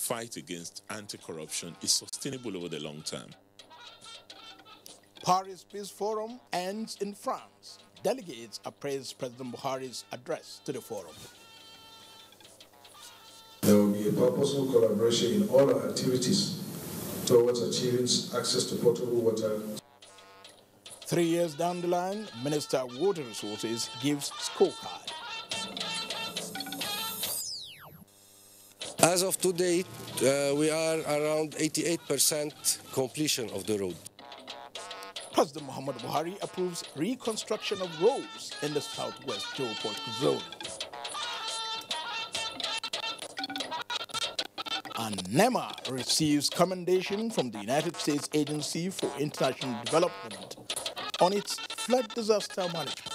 fight against anti-corruption is sustainable over the long term. Paris Peace Forum ends in France. Delegates appraise President Buhari's address to the forum. There will be a purposeful collaboration in all our activities towards achieving access to potable water. 3 years down the line, Minister of Water Resources gives scorecard. As of today, we are around 88% completion of the road. President Muhammadu Buhari approves reconstruction of roads in the southwest geopolitical zone. And NEMA receives commendation from the United States Agency for International Development on its flood disaster management.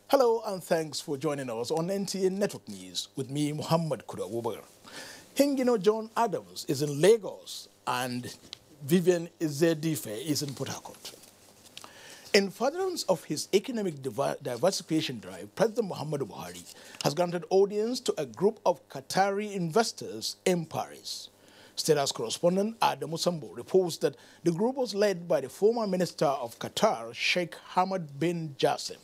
Hello and thanks for joining us on NTA Network News with me, Muhammad Kuda. Hingino John Adams is in Lagos and Vivian Izedife is in Port Harcourt. In furtherance of his economic diversification drive, President Muhammadu Buhari has granted audience to a group of Qatari investors in Paris. State House correspondent Adamu Sambo reports that the group was led by the former Minister of Qatar, Sheikh Hamad bin Jassim.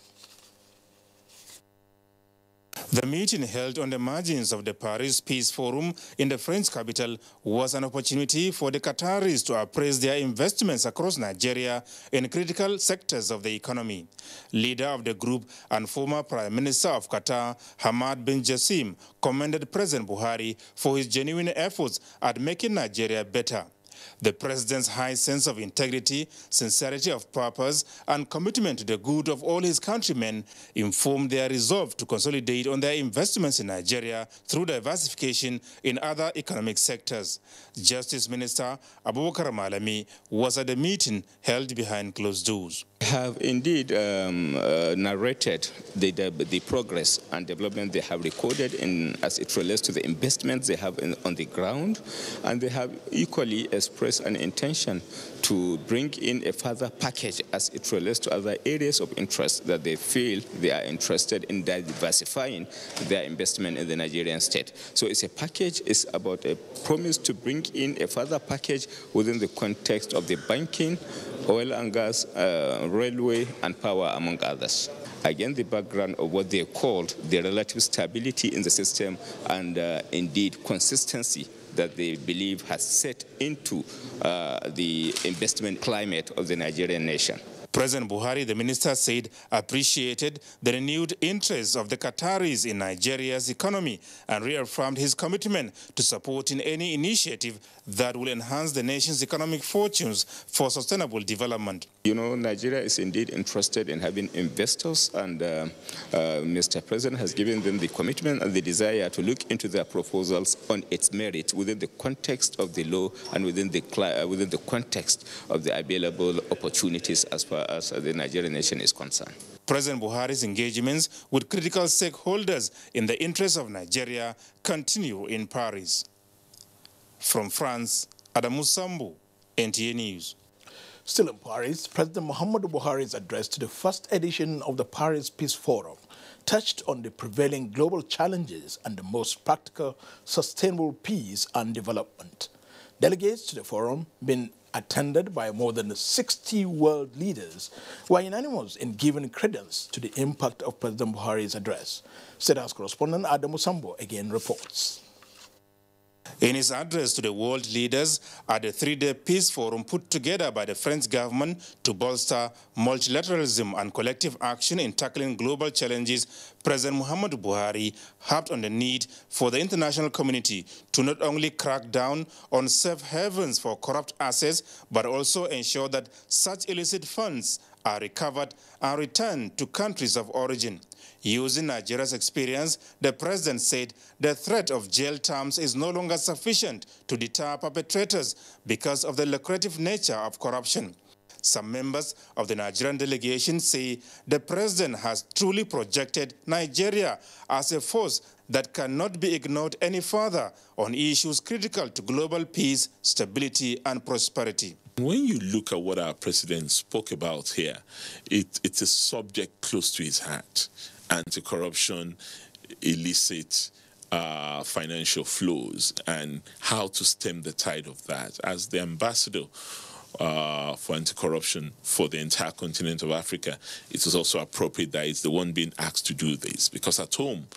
The meeting held on the margins of the Paris Peace Forum in the French capital was an opportunity for the Qataris to appraise their investments across Nigeria in critical sectors of the economy. Leader of the group and former Prime Minister of Qatar, Hamad bin Jassim, commended President Buhari for his genuine efforts at making Nigeria better. The president's high sense of integrity, sincerity of purpose, and commitment to the good of all his countrymen informed their resolve to consolidate on their investments in Nigeria through diversification in other economic sectors. Justice Minister Abubakar Malami was at the meeting held behind closed doors. Have indeed narrated the progress and development they have recorded as it relates to the investments they have on the ground, and they have equally expressed an intention to bring in a further package as it relates to other areas of interest that they feel they are interested in diversifying their investment in the Nigerian state. So it's a package, it's about a promise to bring in a further package within the context of the banking, oil and gas, railway and power, among others. Again, the background of what they called the relative stability in the system and indeed consistency that they believe has set into the investment climate of the Nigerian nation. President Buhari, the minister said, appreciated the renewed interest of the Qataris in Nigeria's economy and reaffirmed his commitment to supporting any initiative that will enhance the nation's economic fortunes for sustainable development. You know, Nigeria is indeed interested in having investors, and Mr. President has given them the commitment and the desire to look into their proposals on its merit within the context of the law and within the context of the available opportunities as far as the Nigerian nation is concerned. President Buhari's engagements with critical stakeholders in the interest of Nigeria continue in Paris. From France, Adamu Sambu, NTA News. Still in Paris, President Muhammadu Buhari's address to the first edition of the Paris Peace Forum touched on the prevailing global challenges and the most practical, sustainable peace and development. Delegates to the forum, been attended by more than 60 world leaders, were unanimous in giving credence to the impact of President Buhari's address. State House correspondent Adamu Sambo again reports. In his address to the world leaders at the 3-day peace forum put together by the French government to bolster multilateralism and collective action in tackling global challenges, President Muhammadu Buhari harped on the need for the international community to not only crack down on safe havens for corrupt assets, but also ensure that such illicit funds are recovered and returned to countries of origin. Using Nigeria's experience, the president said the threat of jail terms is no longer sufficient to deter perpetrators because of the lucrative nature of corruption. Some members of the Nigerian delegation say the president has truly projected Nigeria as a force that cannot be ignored any further on issues critical to global peace, stability, and prosperity. When you look at what our president spoke about here, it's a subject close to his heart. Anti-corruption, illicit, financial flows and how to stem the tide of that. As the ambassador for anti-corruption for the entire continent of Africa, it is also appropriate that it's the one being asked to do this, because at home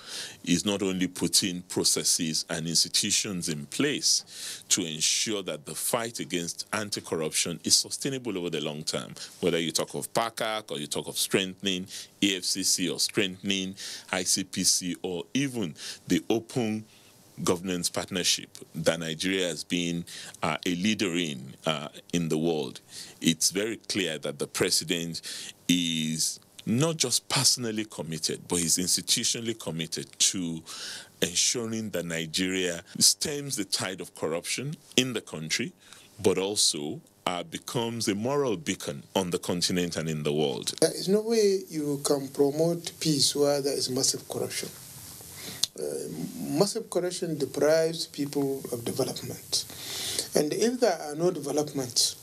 is not only putting processes and institutions in place to ensure that the fight against anti-corruption is sustainable over the long term, whether you talk of PACAC or you talk of strengthening EFCC or strengthening ICPC or even the open governance partnership that Nigeria has been a leader in the world. It's very clear that the president is not just personally committed, but he's institutionally committed to ensuring that Nigeria stems the tide of corruption in the country, but also becomes a moral beacon on the continent and in the world. There is no way you can promote peace where there is massive corruption. Massive corruption deprives people of development. And if there are no developments,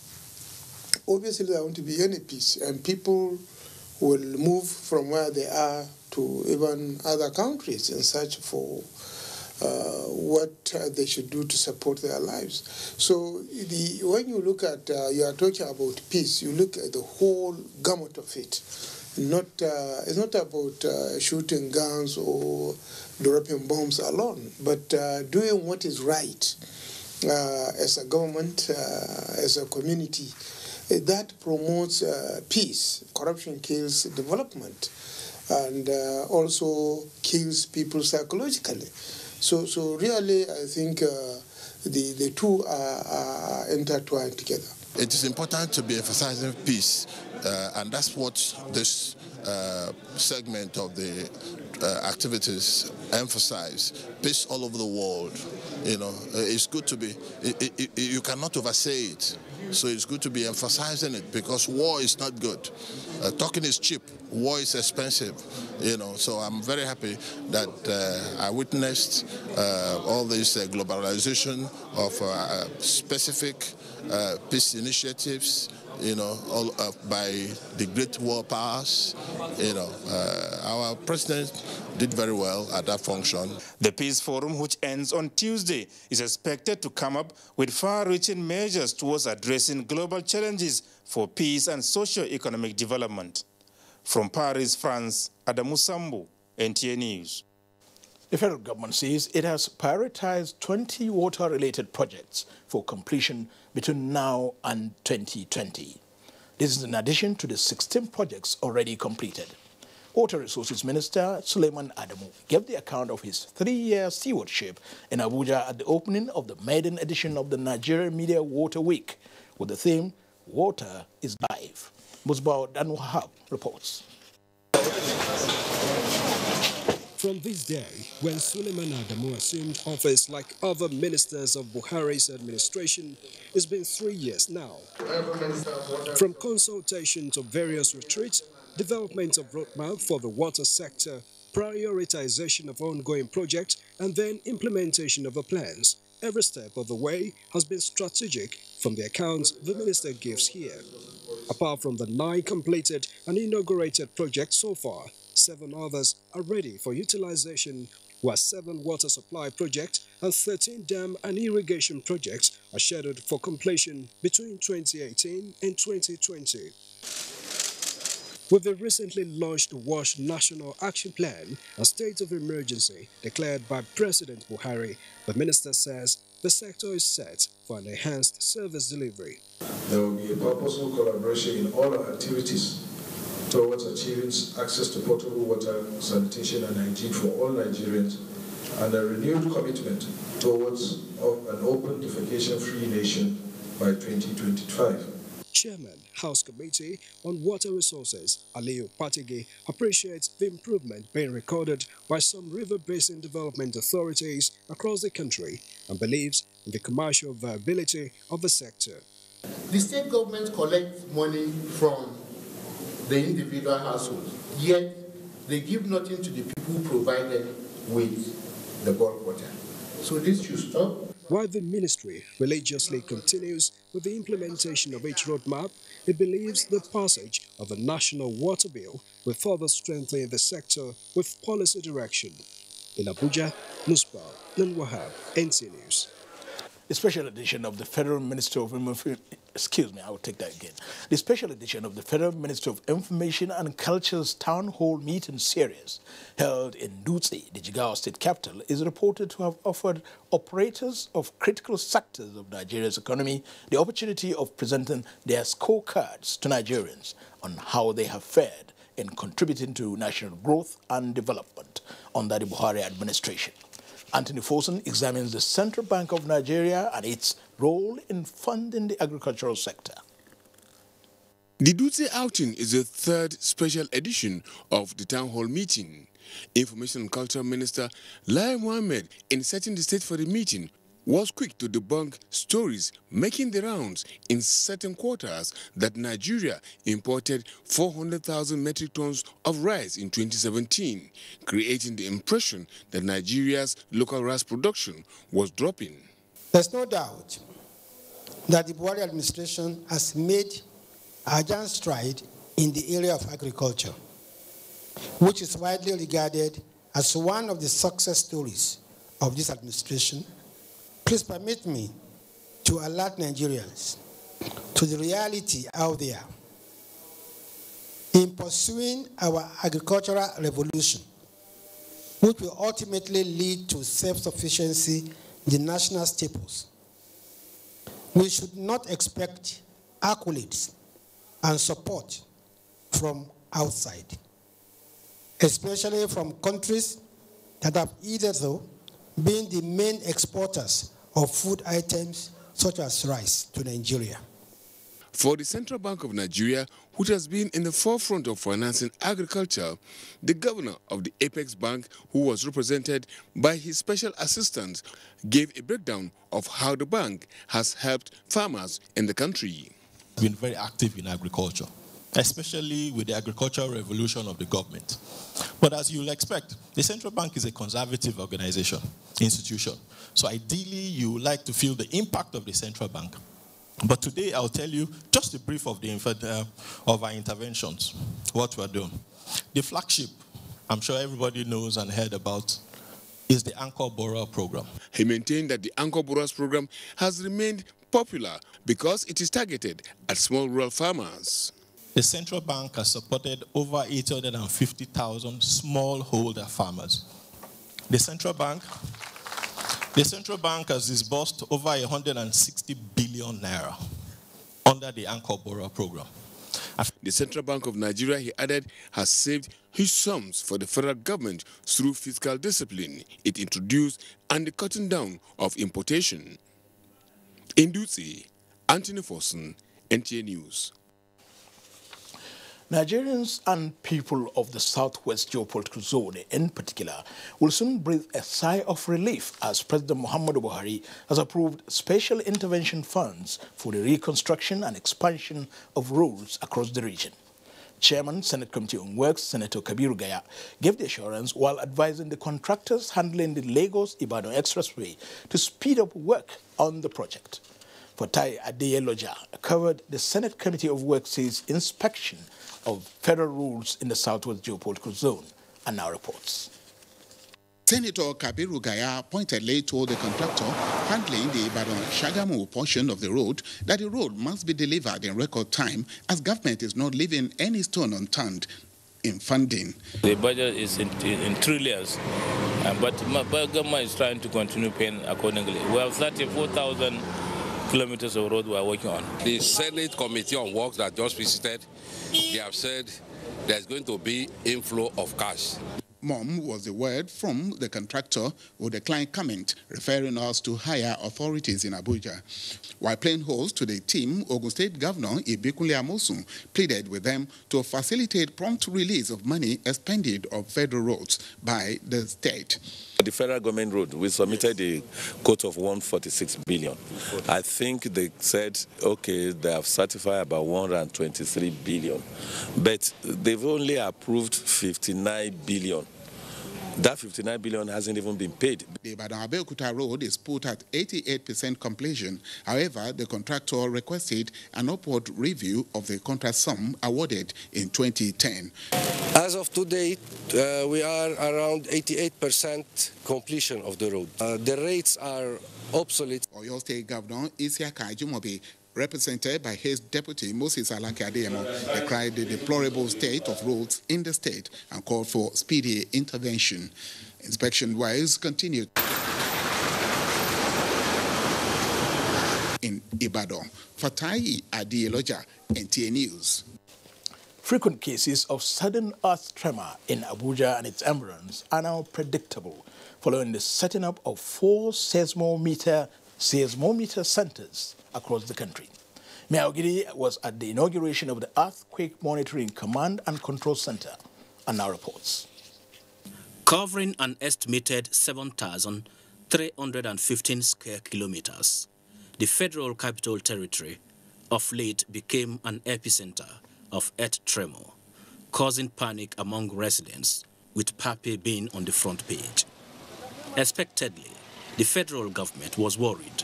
obviously there won't be any peace, and people will move from where they are to even other countries in search for what they should do to support their lives. So when you look at, you are talking about peace, you look at the whole gamut of it. It's not about shooting guns or dropping bombs alone, but doing what is right as a government, as a community. That promotes peace. Corruption kills development and also kills people psychologically. So really, I think the two are intertwined together. It is important to be emphasizing peace, and that's what this segment of the activities emphasize. Peace all over the world. You know, it's good to be. You cannot oversay it. So it's good to be emphasizing it, because war is not good. Talking is cheap. War is expensive. You know, so I'm very happy that I witnessed all this globalization of specific peace initiatives, you know, all by the great world powers. You know, our president did very well at that function. The Peace Forum, which ends on Tuesday, is expected to come up with far-reaching measures towards addressing global challenges for peace and socio-economic development. From Paris, France, Adamu Sambu, NTA News. The federal government says it has prioritized 20 water-related projects for completion between now and 2020. This is in addition to the 16 projects already completed. Water Resources Minister Suleiman Adamu gave the account of his 3-year stewardship in Abuja at the opening of the maiden edition of the Nigerian Media Water Week with the theme, Water is Life. Musbao Danwahab reports. From this day, when Suleiman Adamu assumed office like other ministers of Buhari's administration, it's been 3 years now. From consultation to various retreats, development of roadmap for the water sector, prioritization of ongoing projects, and then implementation of the plans. Every step of the way has been strategic from the accounts the minister gives here. Apart from the 9 completed and inaugurated projects so far, 7 others are ready for utilization, while 7 water supply projects and 13 dam and irrigation projects are scheduled for completion between 2018 and 2020. With the recently launched WASH National Action Plan, a state of emergency declared by President Buhari, the minister says the sector is set for an enhanced service delivery. There will be a purposeful collaboration in all our activities towards achieving access to potable water, sanitation and hygiene for all Nigerians, and a renewed commitment towards an open defecation-free nation by 2025. Chairman, House Committee on Water Resources, Aliyu Patigi, appreciates the improvement being recorded by some river basin development authorities across the country and believes in the commercial viability of the sector. The state government collects money from the individual households, yet they give nothing to the people provided with the bulk water. So this should stop. While the ministry religiously continues with the implementation of its roadmap, it believes the passage of the National Water Bill will further strengthen the sector with policy direction. In Abuja, Musbah Nanwahab, NTA News. The special edition of the Federal Minister of The special edition of the Federal Minister of Information and Culture's Town Hall Meeting Series, held in Dutse, the Jigawa state capital, is reported to have offered operators of critical sectors of Nigeria's economy the opportunity of presenting their scorecards to Nigerians on how they have fared in contributing to national growth and development under the Buhari administration. Anthony Fosun examines the Central Bank of Nigeria and its role in funding the agricultural sector. The Dutse outing is the third special edition of the town hall meeting. Information and Culture Minister Lai Mohammed, in setting the stage for the meeting, was quick to debunk stories making the rounds in certain quarters that Nigeria imported 400,000 metric tons of rice in 2017, creating the impression that Nigeria's local rice production was dropping. There's no doubt that the Buhari administration has made a giant stride in the area of agriculture, which is widely regarded as one of the success stories of this administration. Please permit me to alert Nigerians to the reality out there. In pursuing our agricultural revolution, which will ultimately lead to self-sufficiency in the national staples, we should not expect accolades and support from outside, especially from countries that have hitherto been the main exporters of food items such as rice to Nigeria. For the Central Bank of Nigeria, which has been in the forefront of financing agriculture, the governor of the Apex Bank, who was represented by his special assistant, gave a breakdown of how the bank has helped farmers in the country. Been very active in agriculture, especially with the agricultural revolution of the government. But as you'll expect, the central bank is a conservative institution. So ideally, you would like to feel the impact of the central bank. But today, I'll tell you just a brief of our interventions, what we're doing. The flagship, I'm sure everybody knows and heard about, is the Anchor Borrower Program. He maintained that the Anchor Borrowers Program has remained popular because it is targeted at small rural farmers. The central bank has supported over 850,000 smallholder farmers. The central bank has disbursed over 160 billion naira under the Anchor Borrower Program. The Central Bank of Nigeria, he added, has saved huge sums for the federal government through fiscal discipline it introduced and the cutting down of importation. In Dutse, Anthony Fosun, NTA News. Nigerians and people of the southwest geopolitical zone in particular will soon breathe a sigh of relief as President Muhammadu Buhari has approved special intervention funds for the reconstruction and expansion of roads across the region. Chairman, Senate Committee on Works, Senator Kabiru Gaya, gave the assurance while advising the contractors handling the Lagos-Ibadan Expressway to speed up work on the project. Fatai Adeyeloja covered the Senate Committee of Works' inspection of federal rules in the southwest geopolitical zone and now reports. Senator Kabiru Gaya pointedly told the contractor handling the Ibadan-Shagamu portion of the road that the road must be delivered in record time as government is not leaving any stone unturned in funding. The budget is in trillions, but government is trying to continue paying accordingly. We have 34,000 kilometers of road we are working on. The Senate Committee on Works that just visited, they have said there's going to be inflow of cash. Mom was the word from the contractor with a client comment referring us to higher authorities in Abuja. While playing host to the team, Ogun State Governor Ibikunle Amosun pleaded with them to facilitate prompt release of money expended on federal roads by the state. The federal government road, we submitted a quote of 146 billion. I think they said, okay, they have certified about 123 billion, but they've only approved 59 billion That 59 billion hasn't even been paid. The Ibadan-Abeokuta road is put at 88% completion. However, the contractor requested an upward review of the contract sum awarded in 2010. As of today, we are around 88% completion of the road. The rates are obsolete. Oyo State Governor Isiaka Ajumobi, represented by his deputy Moses Alake Adeyemo, decried the deplorable state of roads in the state and called for speedy intervention. Inspection works continued in Ibadan. Fatai Adieloja, NTA News. Frequent cases of sudden earth tremor in Abuja and its environs are now predictable following the setting up of 4 seismometer centers across the country. Mayor Ogidi was at the inauguration of the Earthquake Monitoring Command and Control Center and now reports. Covering an estimated 7,315 square kilometers, the Federal Capital Territory of late became an epicenter of earth tremor, causing panic among residents, with Pape being on the front page. Expectedly, the federal government was worried,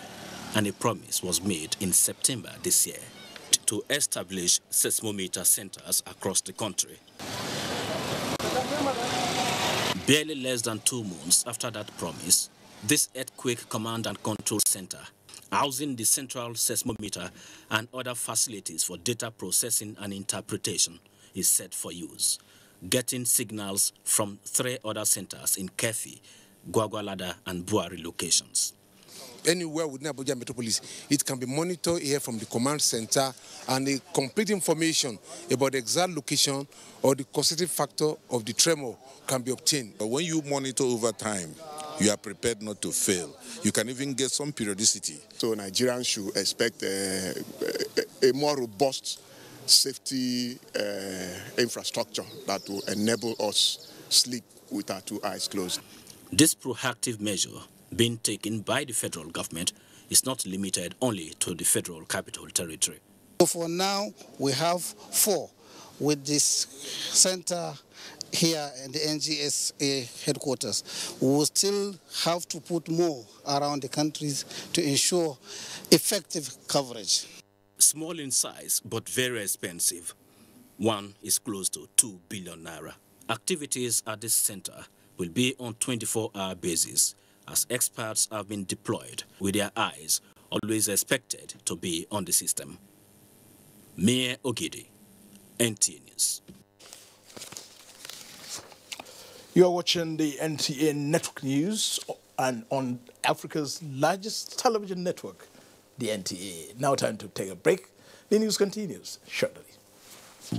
and a promise was made in September this year to establish seismometer centers across the country. Barely less than 2 months after that promise, this Earthquake Command and Control Center, housing the central seismometer and other facilities for data processing and interpretation, is set for use, getting signals from 3 other centers in Kefi, Gwagwalada and Buari locations. Anywhere within Abuja metropolis, it can be monitored here from the command center, and the complete information about the exact location or the causative factor of the tremor can be obtained. But when you monitor over time, you are prepared not to fail. You can even get some periodicity. So Nigerians should expect a more robust safety infrastructure that will enable us sleep with our 2 eyes closed. This proactive measure being taken by the federal government is not limited only to the Federal Capital Territory. So for now, we have 4 with this center here in the NGSA headquarters. We will still have to put more around the countries to ensure effective coverage. Small in size, but very expensive. One is close to 2 billion naira. Activities at this center will be on 24-hour basis, as experts have been deployed with their eyes always expected to be on the system. Mayor Ogidi, NTA News. You are watching the NTA Network News and on Africa's largest television network, the NTA. Now time to take a break. The news continues shortly.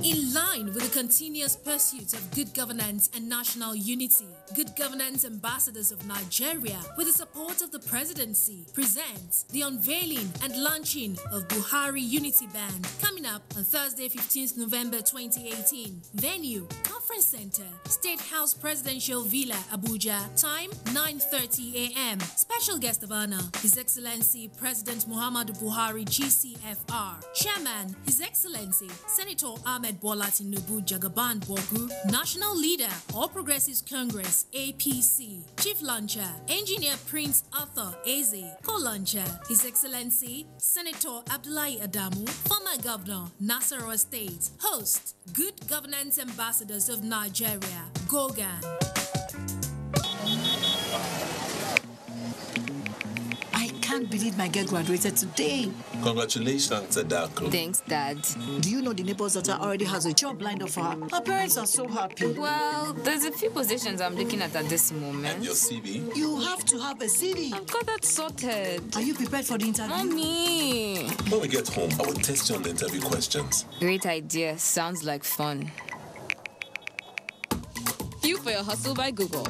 In line with the continuous pursuit of good governance and national unity, Good Governance Ambassadors of Nigeria, with the support of the Presidency, presents the unveiling and launching of Buhari Unity Band, coming up on Thursday, 15th November 2018. Venue, Conference Center, State House Presidential Villa, Abuja. Time, 9:30 a.m. Special guest of honor, His Excellency President Muhammadu Buhari, GCFR. Chairman, His Excellency Senator Ahmed Bola Tinubu Jagaban Bogu. National Leader, All Progressives Congress, APC. Chief Launcher, Engineer Prince Arthur Eze. Co-Launcher, His Excellency Senator Abdullahi Adamu. Former Governor, Nasarawa State. Host, Good Governance Ambassadors of Nigeria, Gogan. I can't believe my girl graduated today. Congratulations, Adako. Thanks, Dad. Do you know the neighbor's daughter already has a job lined up for her? Her parents are so happy. Well, there's a few positions I'm looking at this moment. And your CV? You have to have a CV. I've got that sorted. Are you prepared for the interview? Mommy! When we get home, I will test you on the interview questions. Great idea. Sounds like fun. You for your hustle by Google.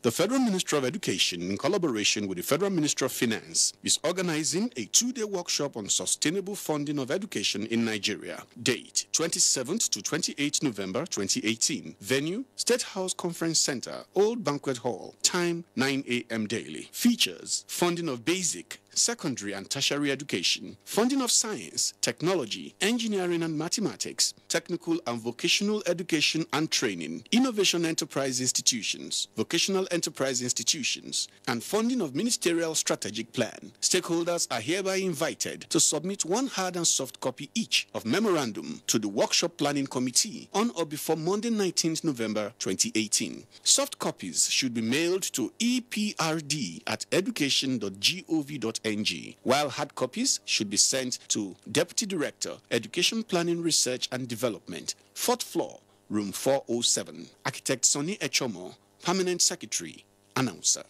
The Federal Ministry of Education, in collaboration with the Federal Ministry of Finance, is organizing a 2-day workshop on sustainable funding of education in Nigeria. Date, 27th to 28th November 2018. Venue, State House Conference Center, Old Banquet Hall. Time, 9 a.m. daily. Features, funding of basic, secondary and tertiary education, funding of science, technology, engineering and mathematics, technical and vocational education and training, innovation enterprise institutions, vocational enterprise institutions, and funding of ministerial strategic plan. Stakeholders are hereby invited to submit one hard and soft copy each of memorandum to the Workshop Planning Committee on or before Monday 19th November 2018. Soft copies should be mailed to eprd@education.gov.ng, while hard copies should be sent to Deputy Director, Education Planning Research and Development, 4th floor, room 407, Architect Sonny Echomo, Permanent Secretary, Announcer.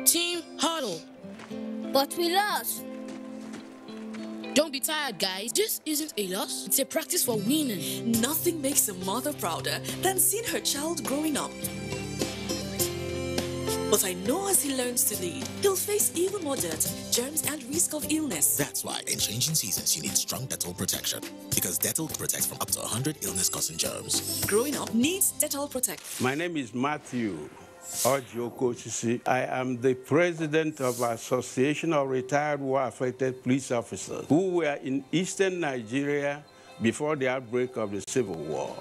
Team huddle. But we lost. Don't be tired, guys. This isn't a loss. It's a practice for winning. Nothing makes a mother prouder than seeing her child growing up. But I know as he learns to lead, he'll face even more dirt, germs, and risk of illness. That's why in changing seasons, you need strong Dettol protection. Because Dettol protects from up to 100 illness-causing germs. Growing up needs Dettol Protect. My name is Matthew Ojiokosisi. I am the president of Association of Retired War-Affected Police Officers who were in eastern Nigeria before the outbreak of the Civil War.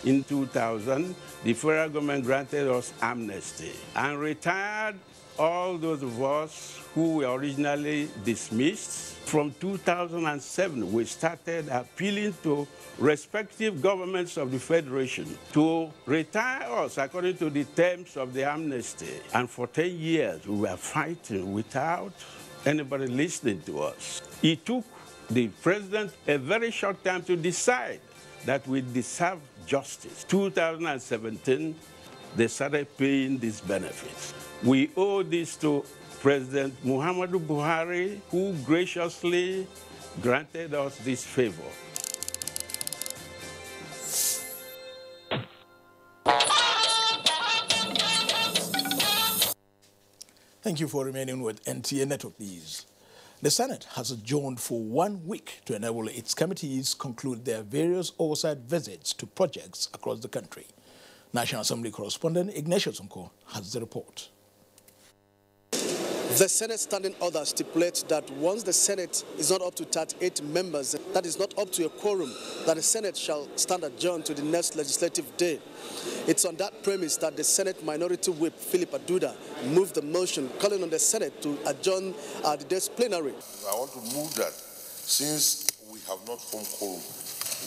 In 2000, the federal government granted us amnesty and retired all those of us who were originally dismissed. From 2007, we started appealing to respective governments of the Federation to retire us according to the terms of the amnesty. And for 10 years, we were fighting without anybody listening to us. It took the president a very short time to decide that we deserve justice. 2017, they started paying these benefits. We owe this to President Muhammadu Buhari, who graciously granted us this favor. Thank you for remaining with NTA Network News. The Senate has adjourned for 1 week to enable its committees conclude their various oversight visits to projects across the country. National Assembly correspondent Ignatius Unko has the report. The Senate standing order stipulates that once the Senate is not up to 38 members, that is not up to a quorum, that the Senate shall stand adjourned to the next legislative day. It's on that premise that the Senate Minority Whip, Philip Aduda, moved the motion calling on the Senate to adjourn the day's plenary. I want to move that since we have not formed quorum,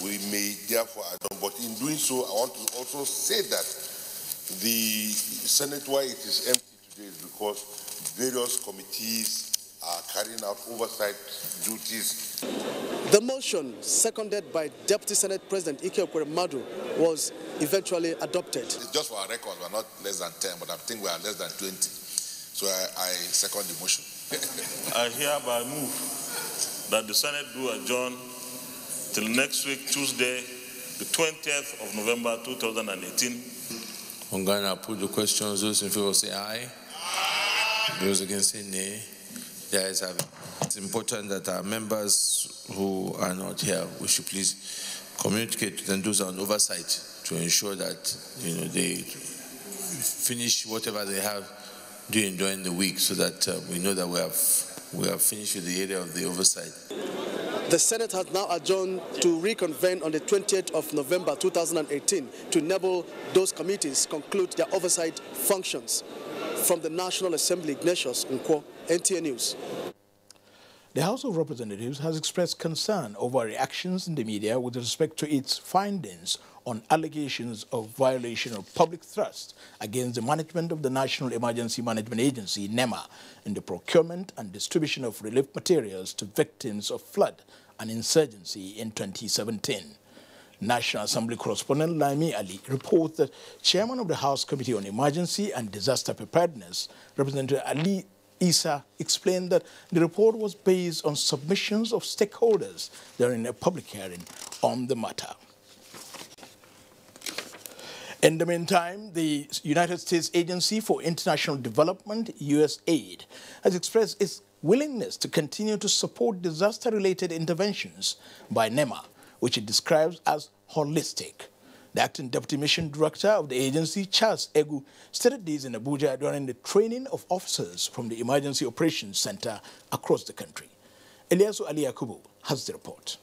we may therefore adjourn. But in doing so, I want to also say that the Senate, why it is empty today is because various committees are carrying out oversight duties. The motion, seconded by Deputy Senate President Ike Ekweremadu, was eventually adopted. It's just for our record, we're not less than 10, but I think we are less than 20. So I second the motion. I hereby move that the Senate do adjourn till next week, Tuesday, the 20th of November, 2018. I'm going to put the questions. Those in favor say aye. Those against say nay. The ayes have it. It's important that our members who are not here, we should please communicate to them, those on oversight, to ensure that they finish whatever they have during the week, so that we know that we have finished with the area of the oversight. The Senate has now adjourned to reconvene on the 20th of November 2018 to enable those committees conclude their oversight functions. From the National Assembly, Ignatius Nkwo, NTA News. The House of Representatives has expressed concern over reactions in the media with respect to its findings on allegations of violation of public trust against the management of the National Emergency Management Agency, NEMA, in the procurement and distribution of relief materials to victims of flood and insurgency in 2017. National Assembly correspondent Laimi Ali reports that Chairman of the House Committee on Emergency and Disaster Preparedness, Representative Ali Issa, explained that the report was based on submissions of stakeholders during a public hearing on the matter. In the meantime, the United States Agency for International Development, USAID, has expressed its willingness to continue to support disaster-related interventions by NEMA, which it describes as holistic. The acting deputy mission director of the agency, Charles Egu, stated this in Abuja during the training of officers from the Emergency Operations Center across the country. Eliasu Ali Yakubu has the report.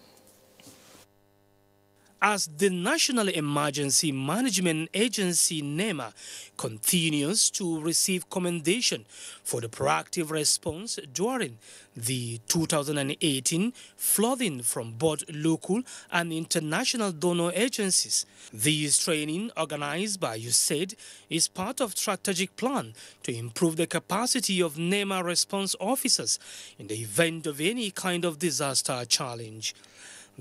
As the National Emergency Management Agency, NEMA, continues to receive commendation for the proactive response during the 2018 flooding from both local and international donor agencies. This training, organized by USAID, is part of a strategic plan to improve the capacity of NEMA response officers in the event of any kind of disaster challenge.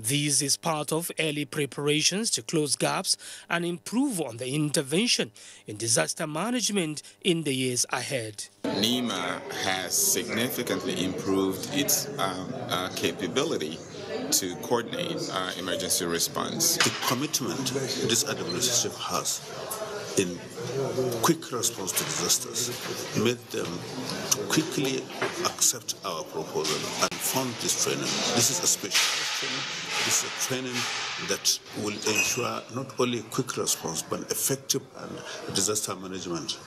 This is part of early preparations to close gaps and improve on the intervention in disaster management in the years ahead. NEMA has significantly improved its capability to coordinate emergency response. The commitment this administration has in quick response to disasters made them quickly accept our proposal and fund this training. This is a special training. This is a training that will ensure not only quick response but effective and disaster management.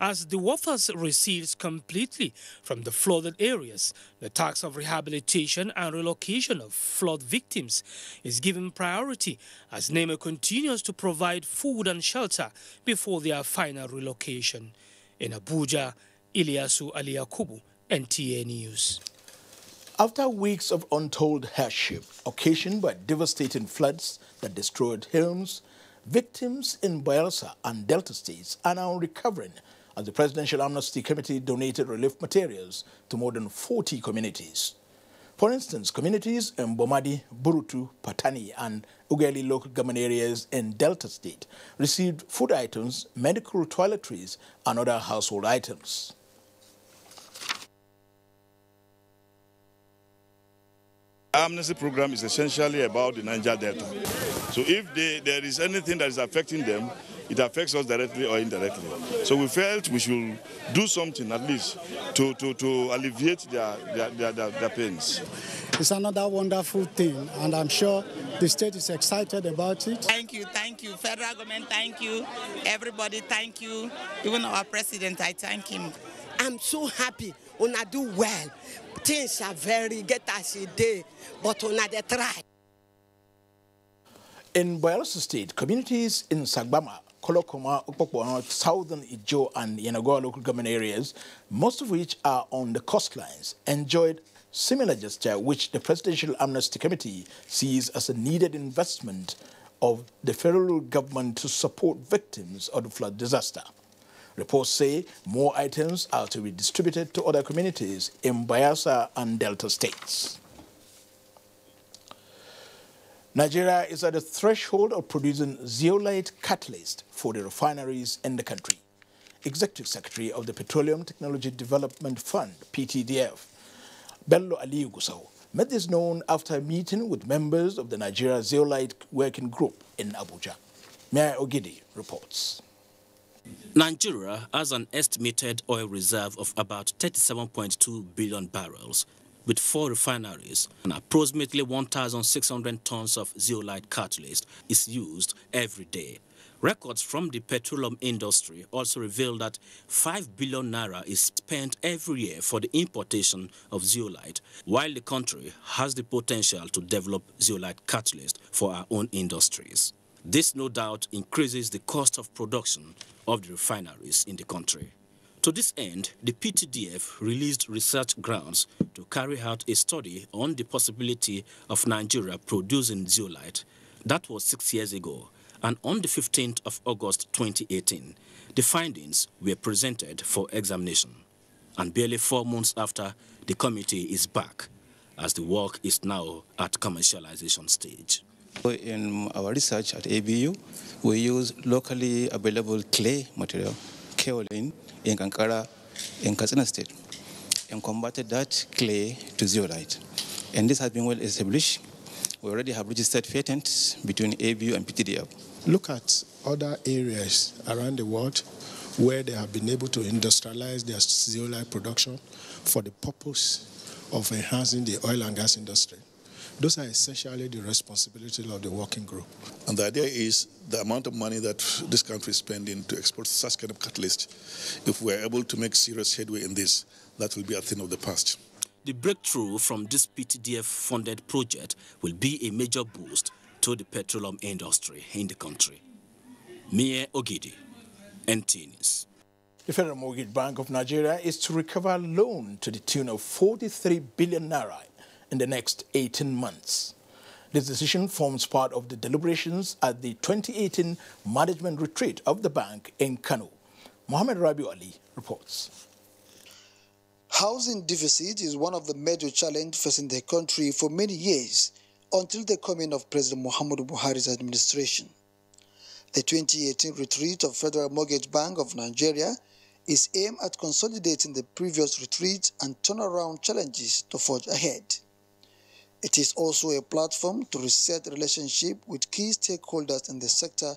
As the waters recedes completely from the flooded areas, the task of rehabilitation and relocation of flood victims is given priority as NEMA continues to provide food and shelter before their final relocation. In Abuja, Ilyasu Ali Yakubu, NTA News. After weeks of untold hardship occasioned by devastating floods that destroyed homes, victims in Bayelsa and Delta states are now recovering as the Presidential Amnesty Committee donated relief materials to more than 40 communities. For instance, communities in Bomadi, Burutu, Patani, and Ugeli local government areas in Delta State received food items, medical toiletries, and other household items. Amnesty program is essentially about the Niger Delta. So if there is anything that is affecting them, it affects us directly or indirectly. So we felt we should do something at least to alleviate their pains. It's another wonderful thing, and I'm sure the state is excited about it. Thank you. Federal government, thank you. Everybody, thank you. Even our president, I thank him. I'm so happy. Una do well. Things are very get as a day, but una they try. In Bayelsa State, communities in Sagbama, Kolokoma, Ukpokpo, Southern Ijo, and Yenagoa local government areas, most of which are on the coastlines, enjoyed similar gesture, which the Presidential Amnesty Committee sees as a needed investment of the federal government to support victims of the flood disaster. Reports say more items are to be distributed to other communities in Bayelsa and Delta states. Nigeria is at the threshold of producing zeolite catalyst for the refineries in the country. Executive Secretary of the Petroleum Technology Development Fund, PTDF, Bello Aliyu Gusau, made this known after a meeting with members of the Nigeria Zeolite Working Group in Abuja. Maya Ogidi reports. Nigeria has an estimated oil reserve of about 37.2 billion barrels, with 4 refineries, and approximately 1,600 tons of zeolite catalyst is used every day. Records from the petroleum industry also reveal that 5 billion naira is spent every year for the importation of zeolite, while the country has the potential to develop zeolite catalyst for our own industries. This no doubt increases the cost of production of the refineries in the country. To this end, the PTDF released research grounds to carry out a study on the possibility of Nigeria producing zeolite. That was 6 years ago, and on the 15th of August 2018, the findings were presented for examination. And barely 4 months after, the committee is back, as the work is now at commercialization stage. In our research at ABU, we use locally available clay material, kaolin, in Kankara, in Katsina State, and converted that clay to zeolite. And this has been well established. We already have registered patents between ABU and PTDF. Look at other areas around the world where they have been able to industrialize their zeolite production for the purpose of enhancing the oil and gas industry. Those are essentially the responsibility of the working group. And the idea is the amount of money that this country is spending to export such kind of catalyst, if we're able to make serious headway in this, that will be a thing of the past. The breakthrough from this PTDF-funded project will be a major boost to the petroleum industry in the country. Mie Ogidi, NTA News. The Federal Mortgage Bank of Nigeria is to recover a loan to the tune of 43 billion naira in the next 18 months. This decision forms part of the deliberations at the 2018 management retreat of the bank in Kano. Mohammed Rabiu Ali reports. Housing deficit is one of the major challenges facing the country for many years until the coming of President Muhammadu Buhari's administration. The 2018 retreat of Federal Mortgage Bank of Nigeria is aimed at consolidating the previous retreat and turnaround challenges to forge ahead. It is also a platform to reset relationship with key stakeholders in the sector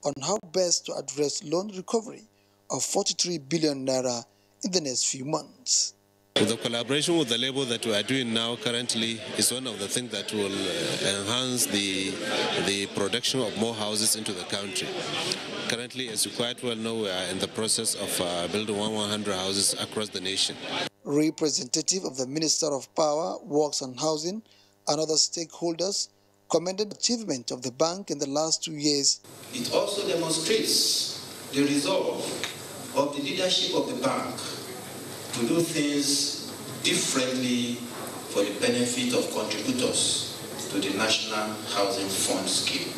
on how best to address loan recovery of 43 billion naira in the next few months. The collaboration with the labor that we are doing now currently is one of the things that will enhance the production of more houses into the country. Currently, as you quite well know, we are in the process of building 100 houses across the nation. Representative of the Minister of Power, Works and Housing and other stakeholders commended the achievement of the bank in the last 2 years. It also demonstrates the resolve of the leadership of the bank to do things differently for the benefit of contributors to the National Housing Fund scheme.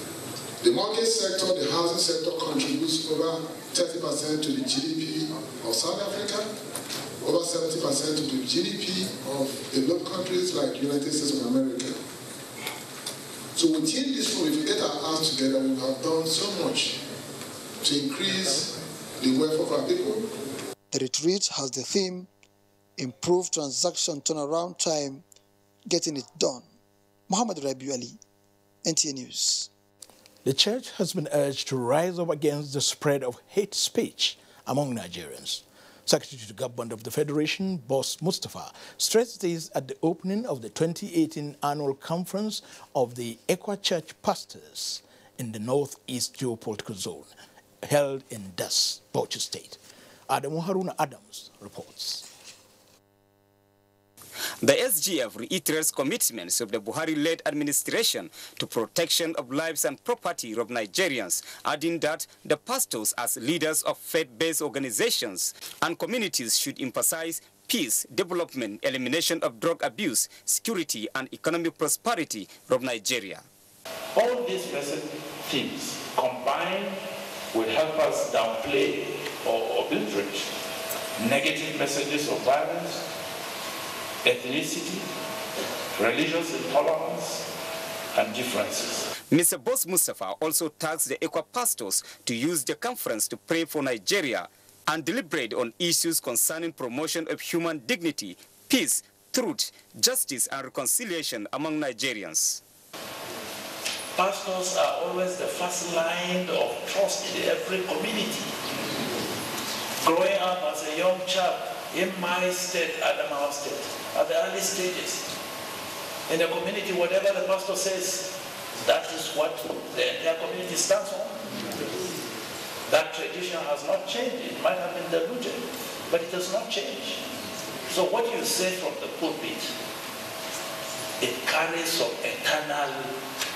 The mortgage sector, the housing sector contributes over 30% to the GDP of South Africa, over 70% to the GDP of developed countries like United States of America. So within this room, if we get our hands together, we have done so much to increase the wealth of our people. The retreat has the theme, Improve Transaction Turnaround Time, Getting It Done. Mohammed Rabiu Ali, NTA News. The church has been urged to rise up against the spread of hate speech among Nigerians. Secretary to the Government of the Federation, Boss Mustafa, stressed this at the opening of the 2018 annual conference of the Equa Church pastors in the Northeast Geopolitical Zone, held in Das, Bauchi State. Adamu Haruna Adams reports. The SGF reiterates commitments of the Buhari-led administration to protection of lives and property of Nigerians, adding that the pastors as leaders of faith-based organizations and communities should emphasize peace, development, elimination of drug abuse, security and economic prosperity of Nigeria. All these basic themes combined will help us downplay or obliterate negative messages of violence, ethnicity, religious intolerance, and differences. Mr. Boss Mustafa also tasked the Equa pastors to use the conference to pray for Nigeria and deliberate on issues concerning promotion of human dignity, peace, truth, justice, and reconciliation among Nigerians. Pastors are always the first line of trust in every community. Growing up as a young child in my state, Adamawa State, at the early stages, in the community, whatever the pastor says, that is what the entire community stands on. That tradition has not changed. It might have been diluted, but it has not changed. So what you say from the pulpit, it carries some eternal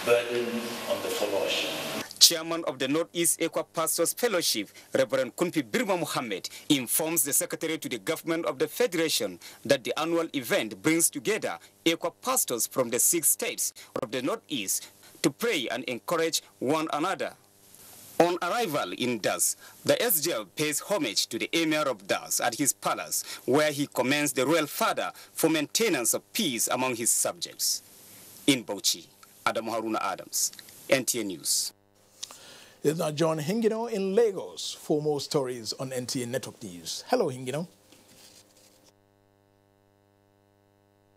burden on the followership. Chairman of the Northeast Equa Pastors Fellowship, Reverend Kunpi Birma Muhammad, informs the Secretary to the Government of the Federation that the annual event brings together Equa pastors from the 6 states of the Northeast to pray and encourage one another. On arrival in Das, the SGL pays homage to the Emir of Das at his palace, where he commends the royal father for maintenance of peace among his subjects. In Bauchi, Adamu Haruna Adams, NTA News. There's now John Hingino in Lagos for more stories on NTA Network News. Hello, Hingino.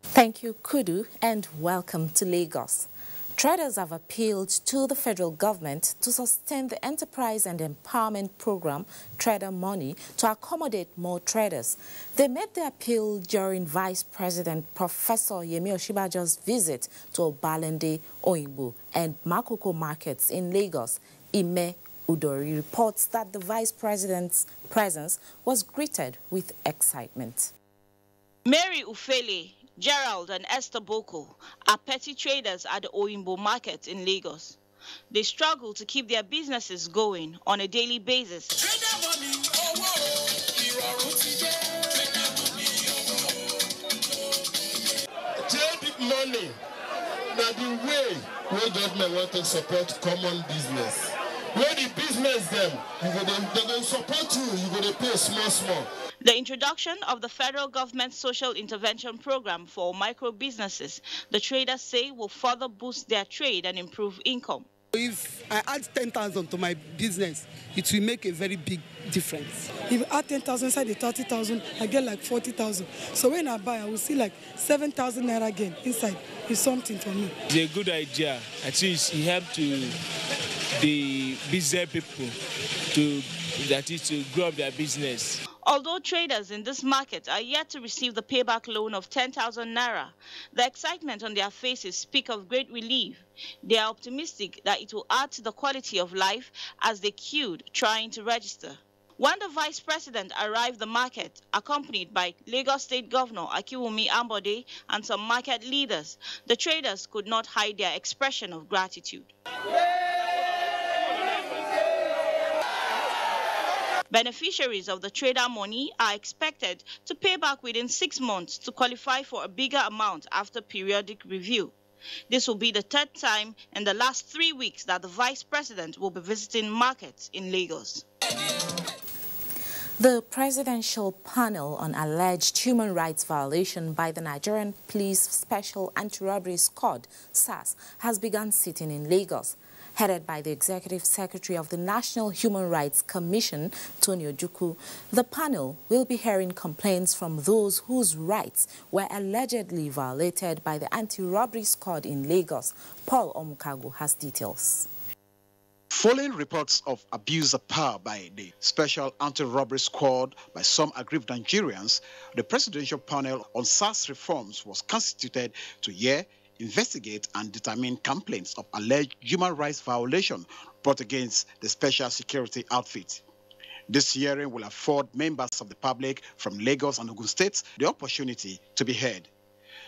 Thank you, Kudu, and welcome to Lagos. Traders have appealed to the federal government to sustain the Enterprise and Empowerment Program, Trader Money, to accommodate more traders. They made the appeal during Vice President Professor Yemi Oshibajo's visit to Obalende, Oyingbo, and Makoko markets in Lagos. Ime Udori reports that the Vice President's presence was greeted with excitement. Mary Ufele, Gerald and Esther Boko are petty traders at the Oyingbo market in Lagos. They struggle to keep their businesses going on a daily basis. Trade money, now the way government want to support common business. Where the business them, they're going to support you, you're going to pay small. The introduction of the federal government social intervention program for micro businesses, the traders say, will further boost their trade and improve income. If I add 10,000 to my business, it will make a very big difference. If I add 10,000 inside the 30,000, I get like 40,000. So when I buy, I will see like 7,000 naira again inside. It's something for me. It's a good idea. At least it helps to the business people to grow up their business. Although traders in this market are yet to receive the payback loan of 10,000 naira, the excitement on their faces speak of great relief. They are optimistic that it will add to the quality of life as they queued trying to register. When the Vice President arrived the market, accompanied by Lagos State Governor Akiwumi Ambode and some market leaders, the traders could not hide their expression of gratitude. Beneficiaries of the trader money are expected to pay back within 6 months to qualify for a bigger amount after periodic review. This will be the third time in the last 3 weeks that the Vice President will be visiting markets in Lagos. The Presidential Panel on Alleged Human Rights Violation by the Nigerian Police Special Anti-Robbery Squad, SAS, has begun sitting in Lagos. Headed by the Executive Secretary of the National Human Rights Commission, Tony Ojukwu, the panel will be hearing complaints from those whose rights were allegedly violated by the anti-robbery squad in Lagos. Paul Omukago has details. Following reports of abuse of power by the Special Anti-Robbery Squad by some aggrieved Nigerians, the Presidential Panel on SAS reforms was constituted to hear, investigate and determine complaints of alleged human rights violation brought against the special security outfit. This hearing will afford members of the public from Lagos and Ogun States the opportunity to be heard.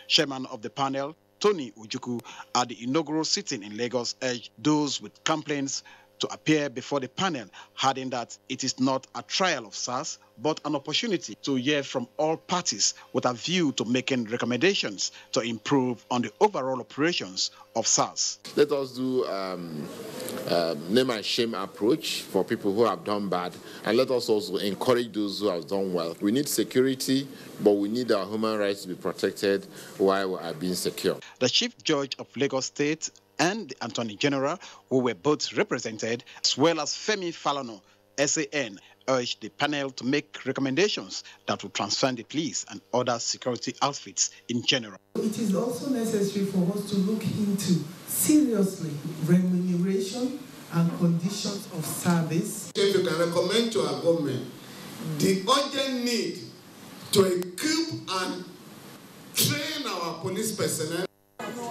Chairman of the panel, Tony Ojukwu, at the inaugural sitting in Lagos, urged those with complaints to appear before the panel, adding that it is not a trial of SAS, but an opportunity to hear from all parties with a view to making recommendations to improve on the overall operations of SAS. Let us do name and shame approach for people who have done bad, and let us also encourage those who have done well. We need security, but we need our human rights to be protected while we are being secure. The Chief Judge of Lagos State and the Attorney General, who were both represented, as well as Femi Falana, SAN, urged the panel to make recommendations that will transcend the police and other security outfits in general. It is also necessary for us to look into seriously remuneration and conditions of service. If you can recommend to our government the urgent need to equip and train our police personnel.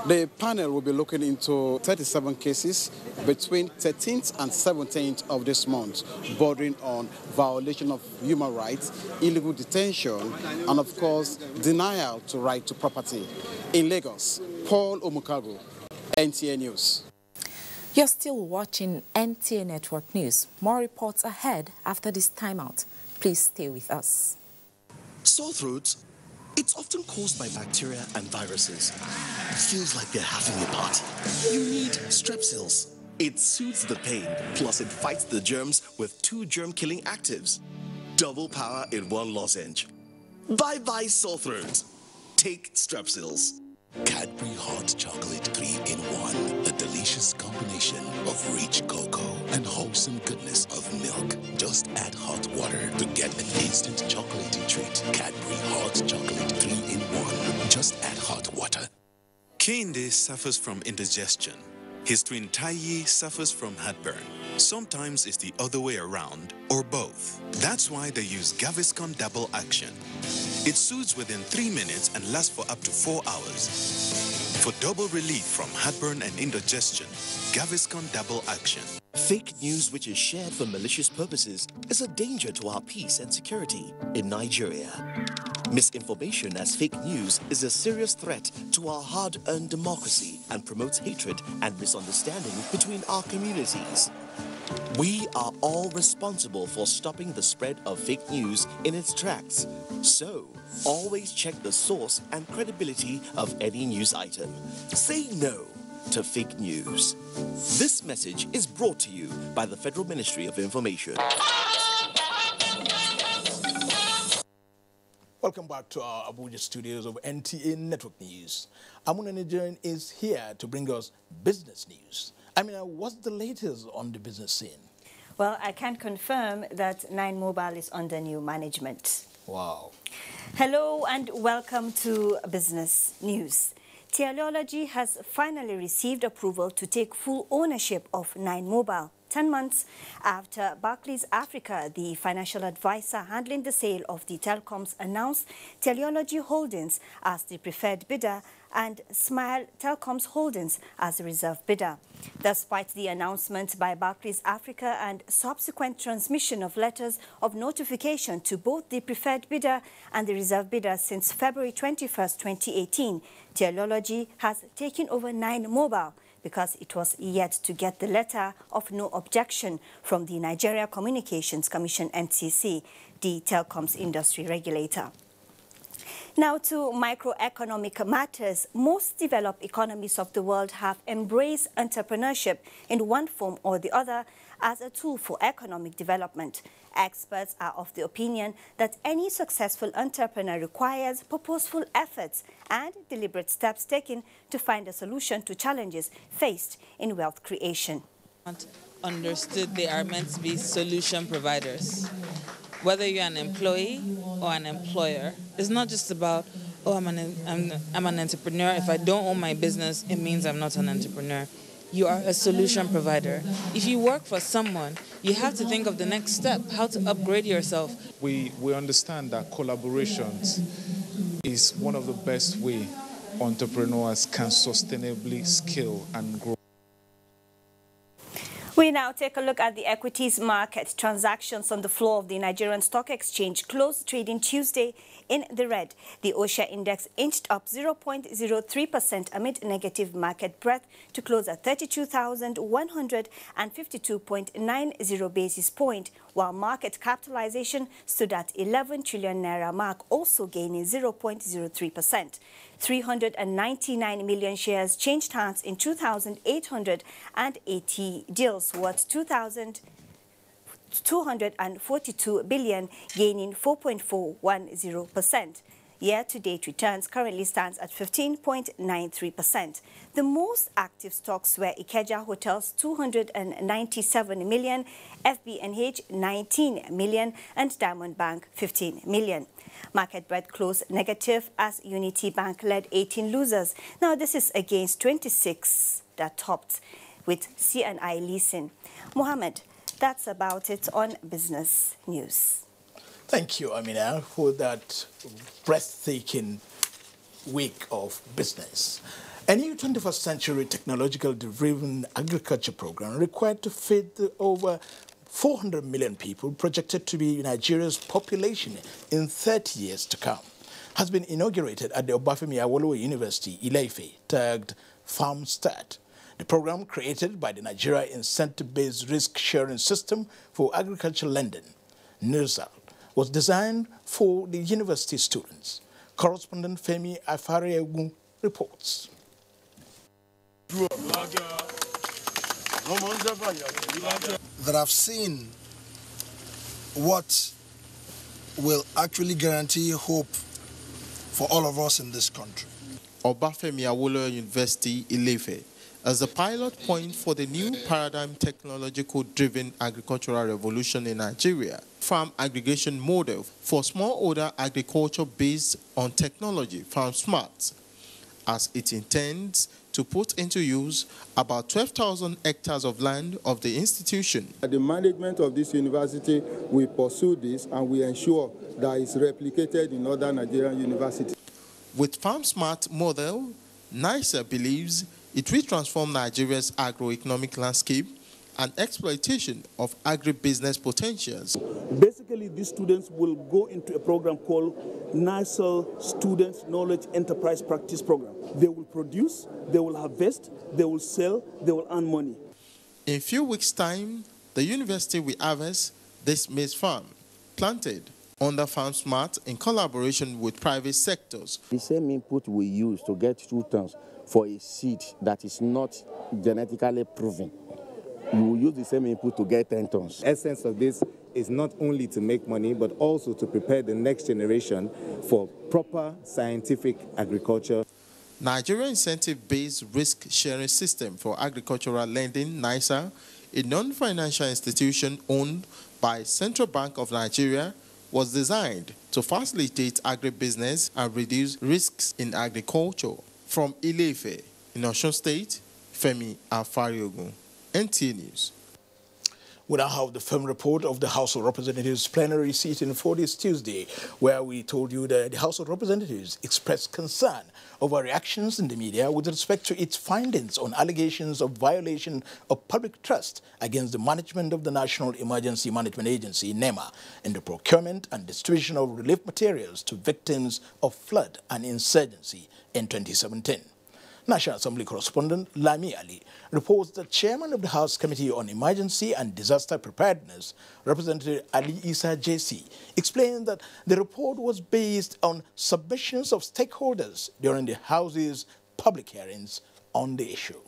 The panel will be looking into 37 cases between 13th and 17th of this month, bordering on violation of human rights, illegal detention, and of course, denial to right to property. In Lagos, Paul Omukago, NTA News. You're still watching NTA Network News. More reports ahead after this timeout. Please stay with us. Sore throats. It's often caused by bacteria and viruses. It feels like they're having a party. You need Strepsils. It soothes the pain, plus it fights the germs with 2 germ-killing actives. Double power in 1 lozenge. Bye-bye sore throat. Take Strepsils. Cadbury Hot Chocolate 3-in-1. A delicious combination of rich cocoa and wholesome goodness of milk. Just add hot water to get an instant chocolatey treat. Cadbury Hot Chocolate 3-in-1. Just add hot water. Kehinde suffers from indigestion. His twin Taiye suffers from heartburn. Sometimes it's the other way around, or both. That's why they use Gaviscon Double Action. It soothes within 3 minutes and lasts for up to 4 hours. For double relief from heartburn and indigestion, Gaviscon Double Action. Fake news which is shared for malicious purposes is a danger to our peace and security in Nigeria. Misinformation as fake news is a serious threat to our hard-earned democracy and promotes hatred and misunderstanding between our communities. We are all responsible for stopping the spread of fake news in its tracks. So, always check the source and credibility of any news item. Say no to fake news. This message is brought to you by the Federal Ministry of Information. Welcome back to our Abuja studios of NTA Network News. Amuna Nigerian is here to bring us business news. Amina, what's the latest on the business scene? Well, I can confirm that 9 Mobile is under new management. Wow. Hello and welcome to Business News. Teleology has finally received approval to take full ownership of 9 Mobile, 10 months after Barclays Africa, the financial advisor handling the sale of the telecoms, announced Teleology Holdings as the preferred bidder and Smile Telecoms Holdings as the reserve bidder. Despite the announcement by Barclays Africa and subsequent transmission of letters of notification to both the preferred bidder and the reserve bidder since February 21st, 2018, Teleology has taken over 9 Mobile because it was yet to get the letter of no objection from the Nigeria Communications Commission, NTC, the telecoms industry regulator. Now to microeconomic matters. Most developed economies of the world have embraced entrepreneurship in one form or the other as a tool for economic development. Experts are of the opinion that any successful entrepreneur requires purposeful efforts and deliberate steps taken to find a solution to challenges faced in wealth creation. Understood they are meant to be solution providers. Whether you're an employee or an employer, it's not just about, oh, I'm an entrepreneur. If I don't own my business, it means I'm not an entrepreneur. You are a solution provider. If you work for someone, you have to think of the next step, how to upgrade yourself. We understand that collaborations is one of the best ways entrepreneurs can sustainably scale and grow. We now take a look at the equities market. Transactions on the floor of the Nigerian Stock Exchange closed trading Tuesday in the red. The OSHA index inched up 0.03% amid negative market breadth to close at 32,152.90 basis point, while market capitalization stood at 11 trillion naira mark, also gaining 0.03%. 399 million shares changed hands in 2,880 deals worth 242 billion, gaining 4.410%. Year-to-date returns currently stands at 15.93%. The most active stocks were Ikeja Hotels 297 million, FBNH 19 million, and Diamond Bank 15 million. Market breadth closed negative as Unity Bank led 18 losers. Now this is against 26 that topped with C&I leasing. Mohammed, that's about it on business news. Thank you, Amina, for that breathtaking week of business. A new 21st century technological-driven agriculture program required to feed the over 400 million people projected to be Nigeria's population in 30 years to come has been inaugurated at the Obafemi Awolowo University, Ile-Ife, tagged FarmStart. The program, created by the Nigeria Incentive-Based Risk-Sharing System for Agricultural Lending, NIRSAL, was designed for the university students. Correspondent Femi Afariagun reports. That I've seen what will actually guarantee hope for all of us in this country. Obafemi Awolowo University, Ile-Ife, as a pilot point for the new paradigm technological-driven agricultural revolution in Nigeria, farm aggregation model for smallholder agriculture based on technology, FarmSmart. as it intends to put into use about 12,000 hectares of land of the institution. The management of this university will pursue this and will ensure that it's replicated in other Nigerian universities. With FarmSmart model, NISA believes it will transform Nigeria's agroeconomic landscape and exploitation of agribusiness potentials. Basically, these students will go into a program called NISA Students Knowledge Enterprise Practice Program. They will produce, they will harvest, they will sell, they will earn money. In a few weeks' time, the university will harvest this maize farm, planted under FarmSmart in collaboration with private sectors. The same input we use to get 2 tons for a seed that is not genetically proven, we will use the same input to get 10 tons. The essence of this is not only to make money, but also to prepare the next generation for proper scientific agriculture. Nigeria Incentive-Based Risk-Sharing System for Agricultural Lending, NISA, a non-financial institution owned by Central Bank of Nigeria, was designed to facilitate agribusiness and reduce risks in agriculture. From Ile-Ife, in Osun State, Femi Afariogun, NTA News. We now have the firm report of the House of Representatives plenary sitting for this Tuesday, where we told you that the House of Representatives expressed concern over reactions in the media with respect to its findings on allegations of violation of public trust against the management of the National Emergency Management Agency, NEMA, in the procurement and distribution of relief materials to victims of flood and insurgency in 2017. National Assembly correspondent Lami Ali reports that Chairman of the House Committee on Emergency and Disaster Preparedness, Representative Ali Isa JC, explained that the report was based on submissions of stakeholders during the House's public hearings on the issue.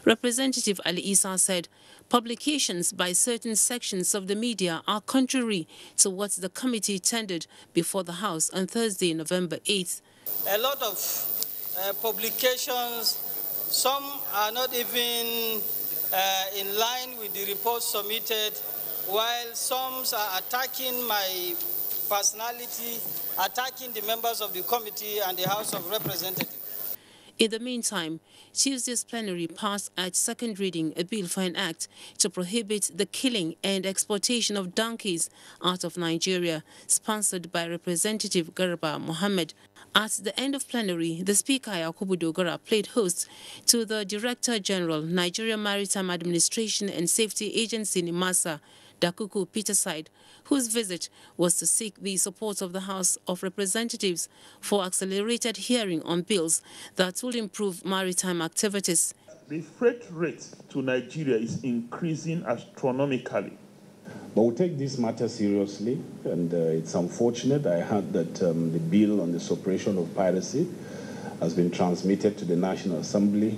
Representative Ali Isa said publications by certain sections of the media are contrary to what the committee tendered before the House on Thursday, November 8th. A lot of publications, some are not even in line with the report submitted, while some are attacking my personality, attacking the members of the committee and the House of Representatives. In the meantime, Tuesday's plenary passed at second reading a bill for an act to prohibit the killing and exportation of donkeys out of Nigeria, sponsored by Representative Garba Mohammed. At the end of plenary, the Speaker, Yakubu Dogara, played host to the Director General, Nigeria Maritime Administration and Safety Agency, NIMASA, Dakuku Peterside, whose visit was to seek the support of the House of Representatives for accelerated hearing on bills that will improve maritime activities. The freight rate to Nigeria is increasing astronomically. But we take this matter seriously, and it's unfortunate. I heard that the bill on the suppression of piracy has been transmitted to the National Assembly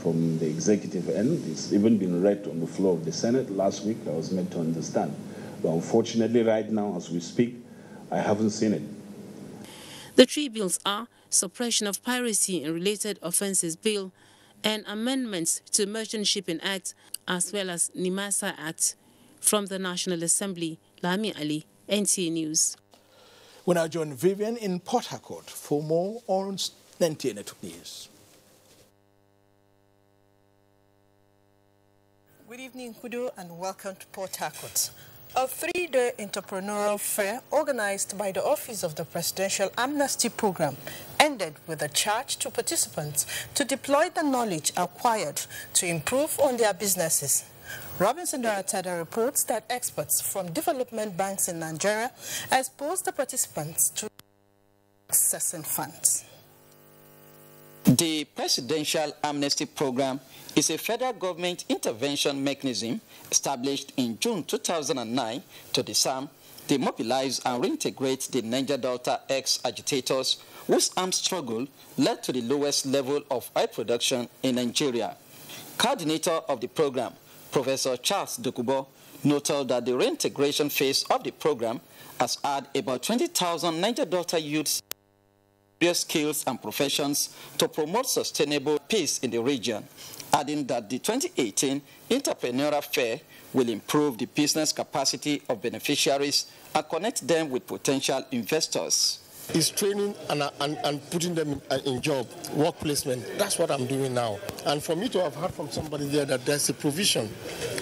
from the executive end. It's even been read on the floor of the Senate last week. I was meant to understand. But unfortunately, right now, as we speak, I haven't seen it. The three bills are Suppression of Piracy and Related Offences Bill and amendments to Merchant Shipping Act, as well as NIMASA Act. From the National Assembly, Lami Ali, NTA News. We now join Vivian in Port Harcourt for more on NTA Network News. Good evening, Kudu, and welcome to Port Harcourt. A 3-day entrepreneurial fair organized by the Office of the Presidential Amnesty Program ended with a charge to participants to deploy the knowledge acquired to improve on their businesses. Robinson Daratada reports that experts from development banks in Nigeria exposed the participants to accessing funds. The Presidential Amnesty Program is a federal government intervention mechanism established in June 2009 to disarm, demobilize, and reintegrate the Niger Delta ex-agitators whose armed struggle led to the lowest level of oil production in Nigeria. Coordinator of the program, Professor Charles Dokubo, noted that the reintegration phase of the program has had about 20,000 Niger Delta youths various skills and professions to promote sustainable peace in the region, adding that the 2018 Entrepreneurial Fair will improve the business capacity of beneficiaries and connect them with potential investors. Is training and putting them in job, work placement. That's what I'm doing now. And for me to have heard from somebody there that there's a provision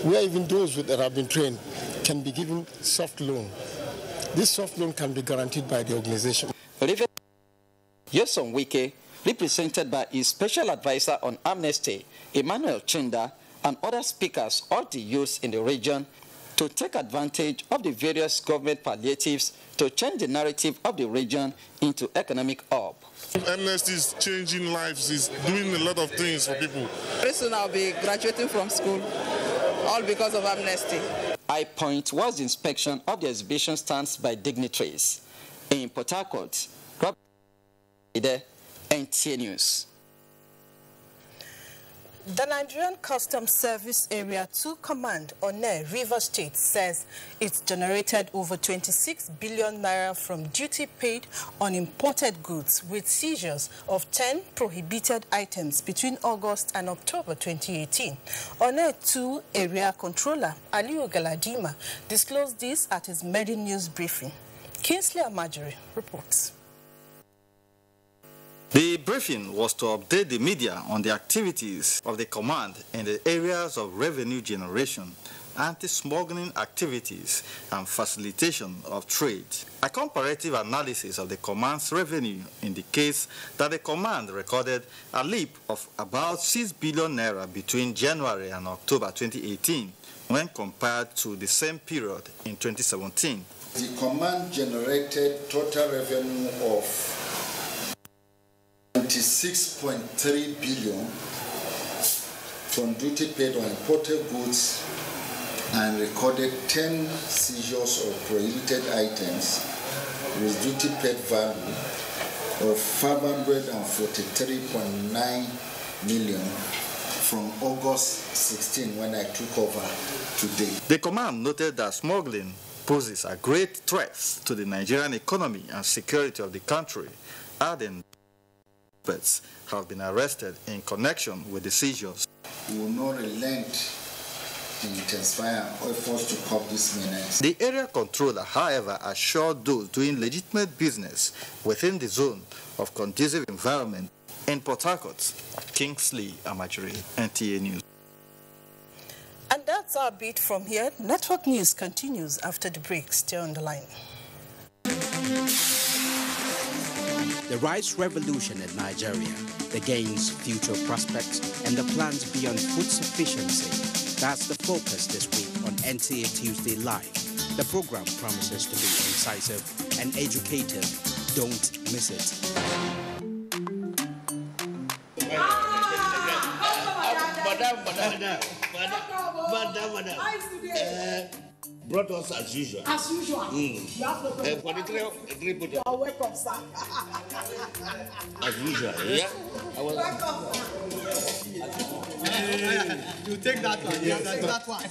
where even those that have been trained can be given soft loan. This soft loan can be guaranteed by the organization. Yeson Wike, represented by his special advisor on amnesty, Emmanuel Chinda, and other speakers urged the youth in the region to take advantage of the various government palliatives to change the narrative of the region into economic hub. Amnesty is changing lives, is doing a lot of things for people. Very soon I'll be graduating from school, all because of amnesty. High point was the inspection of the exhibition stands by dignitaries. In Port Harcourt, NTA News. The Nigerian Customs Service Area 2 Command on River State says it's generated over 26 billion naira from duty paid on imported goods with seizures of 10 prohibited items between August and October 2018. ONE 2 Area Controller Aliu Galadima disclosed this at his maiden news briefing. Kingsley Amajiri reports. The briefing was to update the media on the activities of the command in the areas of revenue generation, anti-smuggling activities, and facilitation of trade. A comparative analysis of the command's revenue indicates that the command recorded a leap of about 6 billion naira between January and October 2018 when compared to the same period in 2017. The command generated total revenue of 26.3 billion from duty paid on imported goods and recorded 10 seizures of prohibited items with duty paid value of 543.9 million from August 16 when I took over today. The command noted that smuggling poses a great threat to the Nigerian economy and security of the country, adding have been arrested in connection with the seizures. We will not relent in intensifying our efforts to curb this menace. The area controller, however, assured those doing legitimate business within the zone of conducive environment in Port Harcourt. Kingsley Amajiri, NTA News. And that's our beat from here. Network News continues after the break. Stay on the line. The rice revolution in Nigeria, the gains, future prospects, and the plans beyond food sufficiency. That's the focus this week on NTA Tuesday Live. The program promises to be incisive and educative. Don't miss it. Brought us as usual. As usual. You have no problem. For the three put you are welcome, sir. As usual, yeah? You take that one. Yeah, take that one.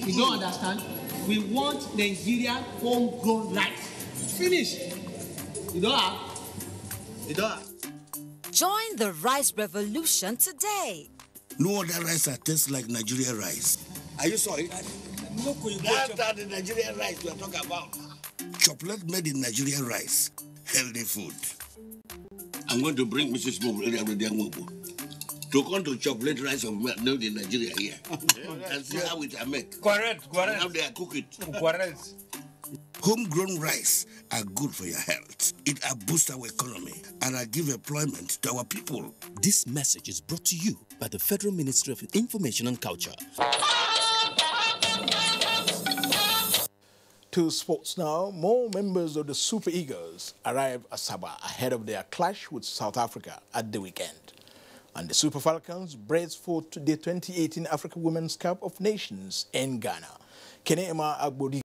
You don't understand? We want Nigerian homegrown rice. Finish. You don't have? You don't have? Join the rice revolution today. No other rice that tastes like Nigerian rice. Are you sorry? That's the Nigerian rice we are talking about. Chocolate made in Nigerian rice. Healthy food. I'm going to bring Mrs. Mobu to come to chocolate rice of made in Nigeria here. And see how it are made. Correct. And how they are cook it. Correct. Homegrown rice are good for your health. It boosts our economy and give employment to our people. This message is brought to you by the Federal Ministry of Information and Culture. To sports now, more members of the Super Eagles arrived at Sabah ahead of their clash with South Africa at the weekend. And the Super Falcons braced for the 2018 Africa Women's Cup of Nations in Ghana. Kenema Agbodi